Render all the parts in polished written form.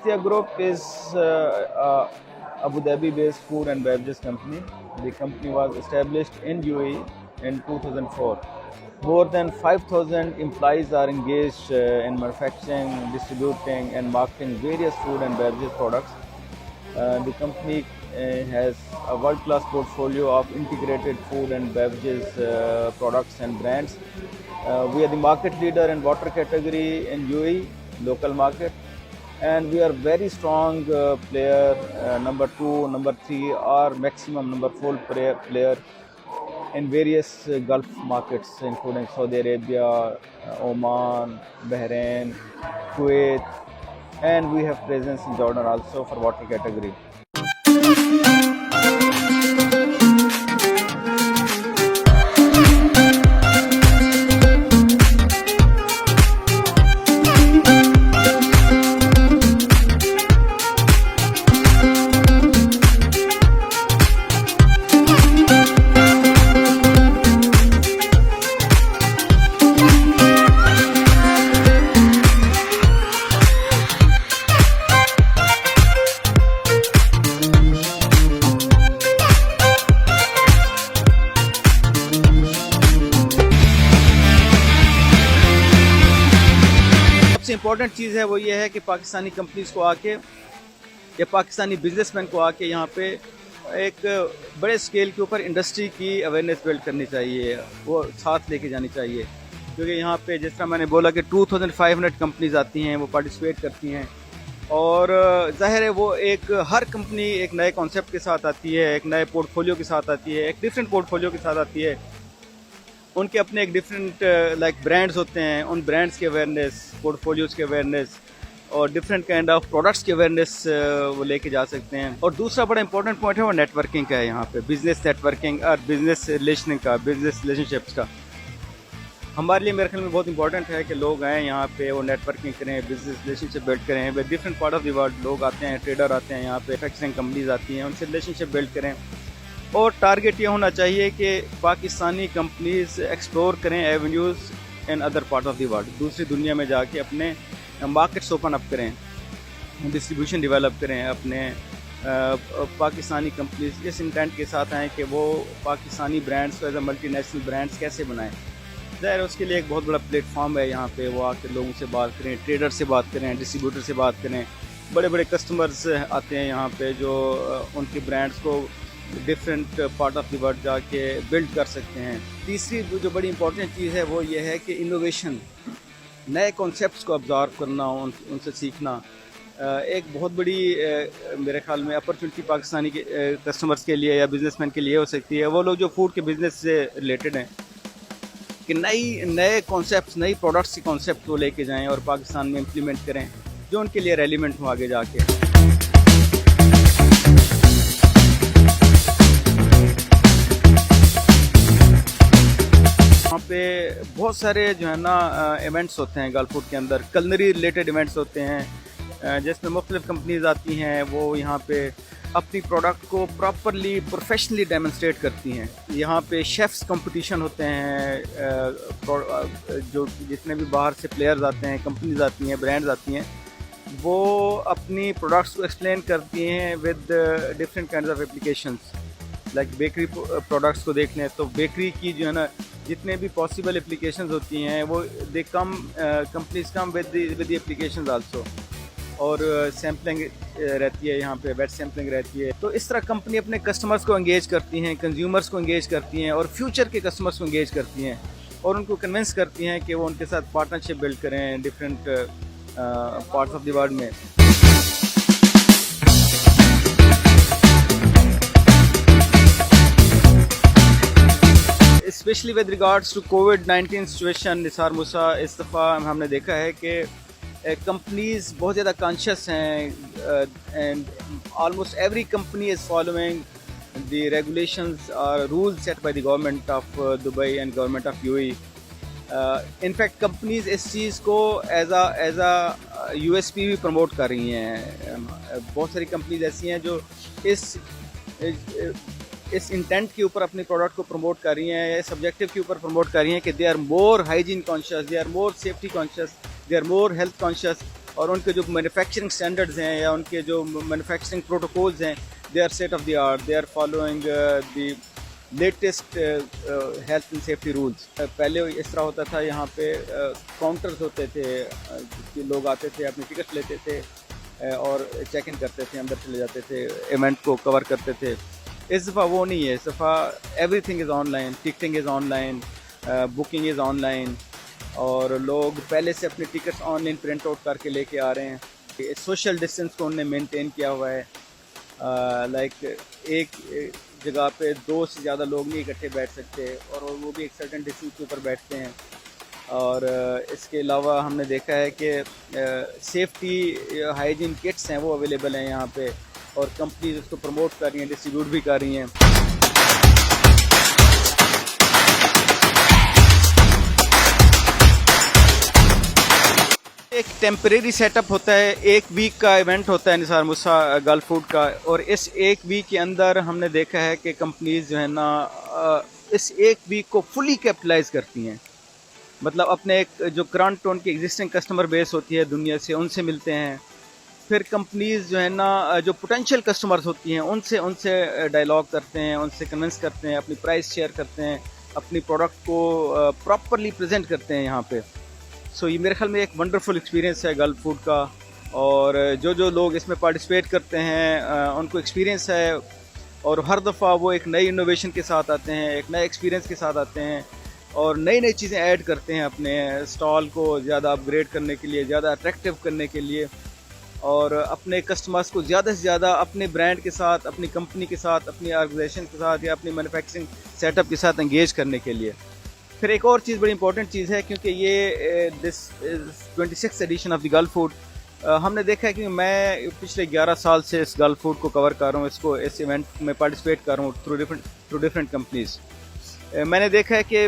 Astia Group is Abu Dhabi-based food and beverages company. The company was established in UAE in 2004. More than 5,000 employees are engaged in manufacturing, distributing, and marketing various food and beverages products. The company has a world-class portfolio of integrated food and beverages products and brands. We are the market leader in water category in UAE, local market, and we are very strong player, number 2, number 3, or maximum number 4 player in various Gulf markets, including Saudi Arabia, Oman, Bahrain, Kuwait, and we have presence in Jordan also for water category. सबसे important चीज़ है वो ये है कि Pakistani companies को आके या Pakistani businessman को आके यहाँ पे एक बड़े स्केल के ऊपर इंडस्ट्री की अवेयरनेस बिल्ड करनी चाहिए, वो साथ लेके जानी चाहिए। क्योंकि यहाँ पे जिस तरह मैंने बोला कि 2500 कंपनीज आती हैं, वो पार्टिसिपेट करती हैं, और ज़ाहिर है वो एक हर कंपनी एक नए कॉन्सेप्ट के साथ आती है, एक नए पोर्टफोलियो के साथ आती है, एक डिफरेंट पोर्टफोलियो के साथ आती है। उनके अपने एक डिफरेंट लाइक ब्रांड्स होते हैं, उन ब्रांड्स की अवेयरनेस, पोर्टफोलियोज़ की अवेयरनेस और डिफरेंट काइंड ऑफ प्रोडक्ट्स की अवेयरनेस वो लेके जा सकते हैं। और दूसरा बड़ा इंपॉर्टेंट पॉइंट है वो नेटवर्किंग का है, यहाँ पे बिजनेस नेटवर्किंग और बिजनेस रिलेशनिंग का, बिजनेस रिलेशनशिप्स का। हमारे लिए मेरे ख्याल में बहुत इंपॉर्टेंट है कि लोग आएँ यहाँ पे, वो नेटवर्किंग करें, बिजनेस रिलेशनशिप बिल्ड करें। वे different part of the world लोग आते हैं, ट्रेडर आते हैं यहाँ पे, मैन्युफैक्चरिंग कंपनीज आती हैं, उनसे रिलेशनशिप बिल्ड करें। और टारगेट ये होना चाहिए कि पाकिस्तानी कंपनीज एक्सप्लोर करें avenues in other part of the world, दूसरी दुनिया में जाके अपने मार्केट्स ओपन अप करें, डिस्ट्रीब्यूशन डेवलप करें। अपने पाकिस्तानी कंपनीज इस इंटेंट के साथ आएँ कि वो पाकिस्तानी ब्रांड्स को एज अ मल्टीनेशनल ब्रांड्स कैसे बनाएं। ज़ाहिर उसके लिए एक बहुत बड़ा प्लेटफॉर्म है यहाँ पे, वो आके लोगों से बात करें, ट्रेडर से बात करें, डिस्ट्रीब्यूटर से बात करें। बड़े बड़े कस्टमर्स आते हैं यहाँ पे जो उनके ब्रांड्स को different part of the world जाके बिल्ड कर सकते हैं। तीसरी जो बड़ी इंपॉर्टेंट चीज़ है वो ये है कि इनोवेशन, नए कॉन्सेप्ट्स को ऑब्जर्व करना, उनसे सीखना एक बहुत बड़ी मेरे ख्याल में अपॉर्चुनिटी पाकिस्तानी के कस्टमर्स के लिए या बिजनेसमैन के लिए हो सकती है। वो लोग जो फूड के बिज़नेस से रिलेटेड हैं कि नए कॉन्सेप्ट्स, नई प्रोडक्ट्स के कॉन्सेप्ट वो लेके जाएँ और पाकिस्तान में इम्प्लीमेंट करें जो उनके लिए रेलिवेंट हो आगे जाके। पे बहुत सारे जो है ना इवेंट्स होते हैं गल्फ फूड के अंदर, कलनरी रिलेटेड इवेंट्स होते हैं जिसमें मुख्तलिफ कंपनीज आती हैं, वो यहाँ पे अपनी प्रोडक्ट को प्रॉपरली प्रोफेशनली डेमोन्स्ट्रेट करती हैं। यहाँ पे शेफ्स कंपटीशन होते हैं, जो जितने भी बाहर से प्लेयर्स आते हैं, कंपनीज आती हैं, ब्रांड्स आती हैं, वो अपनी प्रोडक्ट्स को एक्सप्लेन करती हैं with different kinds of applications. Like bakery products को देख लें तो बेकरी की जो है ना जितने भी पॉसिबल एप्लीकेशंस होती हैं वो they come companies come with the applications also. और सैम्पलिंग रहती है यहाँ पे, वेट सैम्पलिंग रहती है। तो इस तरह कंपनी अपने कस्टमर्स को एंगेज करती हैं, कंज्यूमर्स को एंगेज करती हैं और फ्यूचर के कस्टमर्स को एंगेज करती हैं और उनको कन्विंस करती हैं कि वो उनके साथ पार्टनरशिप बिल्ड करें different parts of the world में। स्पेशली विद रिगार्ड्स टू कोविड-19 सिचुएशन, निसार मूसा, इस दफ़ा हमने देखा है कि कंपनीज बहुत ज़्यादा कॉन्शियस हैं and almost every company is following the regulations और rules set by the government of Dubai and government of UAE. In fact companies इस चीज़ को एज अ यूएसपी भी प्रमोट कर रही हैं। बहुत सारी कंपनीज ऐसी हैं जो इस इंटेंट के ऊपर अपने प्रोडक्ट को प्रमोट कर रही हैं, इस सब्जेक्टिव के ऊपर प्रमोट कर रही हैं कि they are more hygiene conscious, they are more safety conscious, they are more health conscious. और उनके जो मैन्युफैक्चरिंग स्टैंडर्ड्स हैं या उनके जो मैन्युफैक्चरिंग प्रोटोकॉल्स हैं, they are state of the art, they are following the latest health and safety rules. पहले इस तरह होता था, यहाँ पे काउंटर्स होते थे, कि लोग आते थे, अपनी टिकट लेते थे और चेक इन करते थे, अंदर चले जाते थे, इवेंट को कवर करते थे। इस दफ़ा वो नहीं है, इस दफ़ा everything is online, ticketing is online, booking is online, और लोग पहले से अपनी टिकट्स ऑनलाइन प्रिंट आउट करके लेके आ रहे हैं। सोशल डिस्टेंस को उन्होंने मेंटेन किया हुआ है। लाइक एक जगह पे 2 से ज़्यादा लोग नहीं इकट्ठे बैठ सकते, और वो भी एक सर्टेन डिस्टेंस के ऊपर बैठते हैं। और इसके अलावा हमने देखा है कि सेफ्टी हाइजीन किट्स हैं वो अवेलेबल हैं यहाँ पे, और कंपनीज उसको प्रमोट कर रही हैं, डिस्ट्रीब्यूट भी कर रही हैं। एक टेम्परेरी सेटअप होता है, 1 वीक का इवेंट होता है निसार मूसा गल्फ फूड का, और इस 1 वीक के अंदर हमने देखा है कि कंपनीज जो है ना इस 1 वीक को फुली कैपिटलाइज करती हैं। मतलब अपने एक जो करंट उनकी एग्जिस्टिंग कस्टमर बेस होती है दुनिया से, उनसे मिलते हैं। फिर कंपनीज जो है ना जो पोटेंशियल कस्टमर्स होती हैं उनसे डायलॉग करते हैं, उनसे कन्विंस करते हैं, अपनी प्राइस शेयर करते हैं, अपनी प्रोडक्ट को प्रॉपरली प्रेजेंट करते हैं यहाँ पे। सो ये मेरे ख्याल में एक वंडरफुल एक्सपीरियंस है गल्फ फूड का, और जो लोग इसमें पार्टिसिपेट करते हैं उनको एक्सपीरियंस है, और हर दफ़ा वो एक नई इनोवेशन के साथ आते हैं, एक नए एक्सपीरियंस के साथ आते हैं, और नई चीज़ें ऐड करते हैं अपने स्टॉल को ज़्यादा अपग्रेड करने के लिए, ज़्यादा अट्रैक्टिव करने के लिए, और अपने कस्टमर्स को ज़्यादा से ज़्यादा अपने ब्रांड के साथ, अपनी कंपनी के साथ, अपनी ऑर्गेनाइजेशन के साथ या अपनी मैन्युफैक्चरिंग सेटअप के साथ एंगेज करने के लिए। फिर एक और चीज़ बड़ी इंपॉर्टेंट चीज़ है, क्योंकि ये this 26th edition of the Gulf food, हमने देखा है कि मैं पिछले 11 साल से इस गल्फ फूड को कवर कर रहा हूँ, इस इवेंट में पार्टिसिपेट कर रहा हूँ थ्रू डिफरेंट कंपनीज। मैंने देखा है कि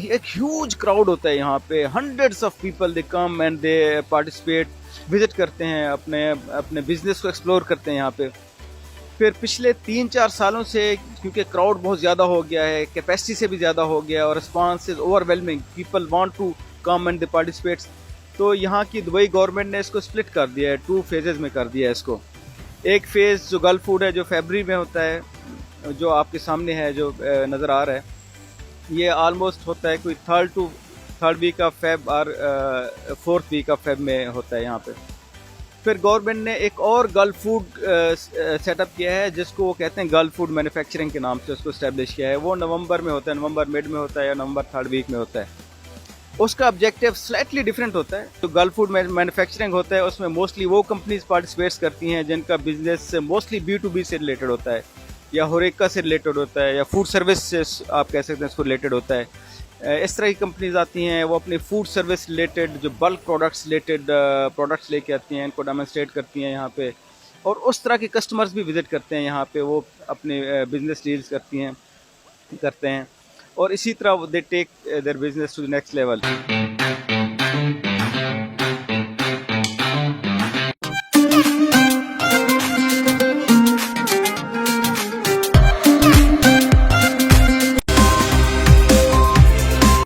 एक ह्यूज क्राउड होता है यहाँ पे, hundreds of people they come and they participate, visit करते हैं, अपने बिजनेस को एक्सप्लोर करते हैं यहाँ पे। फिर पिछले 3-4 सालों से क्योंकि क्राउड बहुत ज़्यादा हो गया है, कैपेसिटी से भी ज़्यादा हो गया, और response is overwhelming, people want to come and they participate, तो यहाँ की दुबई गवर्नमेंट ने इसको स्प्लिट कर दिया है, 2 फेजेस में कर दिया है इसको। एक फेज़ जो गल्फ फूड है जो फरवरी में होता है, जो आपके सामने है, जो नज़र आ रहा है, ये ऑलमोस्ट होता है कोई थर्ड वीक ऑफ फेब और 4th वीक ऑफ फेब में होता है यहाँ पे। फिर गवर्नमेंट ने एक और गल्फ फूड सेटअप किया है, जिसको वो कहते हैं गल्फ फूड मैन्युफैक्चरिंग के नाम से उसको इस्टेब्लिश किया है। वो नवंबर में होता है, नवंबर मिड में होता है या नवंबर 3rd वीक में होता है। उसका ऑब्जेक्टिव स्लाइटली डिफरेंट होता है। तो गल्फ फूड मैन्युफैक्चरिंग होता है, उसमें मोस्टली वो कंपनीज पार्टिसिपेट करती हैं जिनका बिजनेस मोस्टली B2B से रिलेटेड होता है, या होरेका से रिलेटेड होता है, या फूड सर्विस से आप कह सकते हैं इसको रिलेटेड होता है। इस तरह की कंपनीज आती हैं, वो अपने फूड सर्विस रिलेटेड जो बल्क प्रोडक्ट्स रिलेटेड प्रोडक्ट्स लेके आती हैं, इनको डेमोन्स्ट्रेट करती हैं यहाँ पे, और उस तरह के कस्टमर्स भी विजिट करते हैं यहाँ पे, वो अपने बिजनेस डील्स करते हैं, और इसी तरह they take their business to the next level.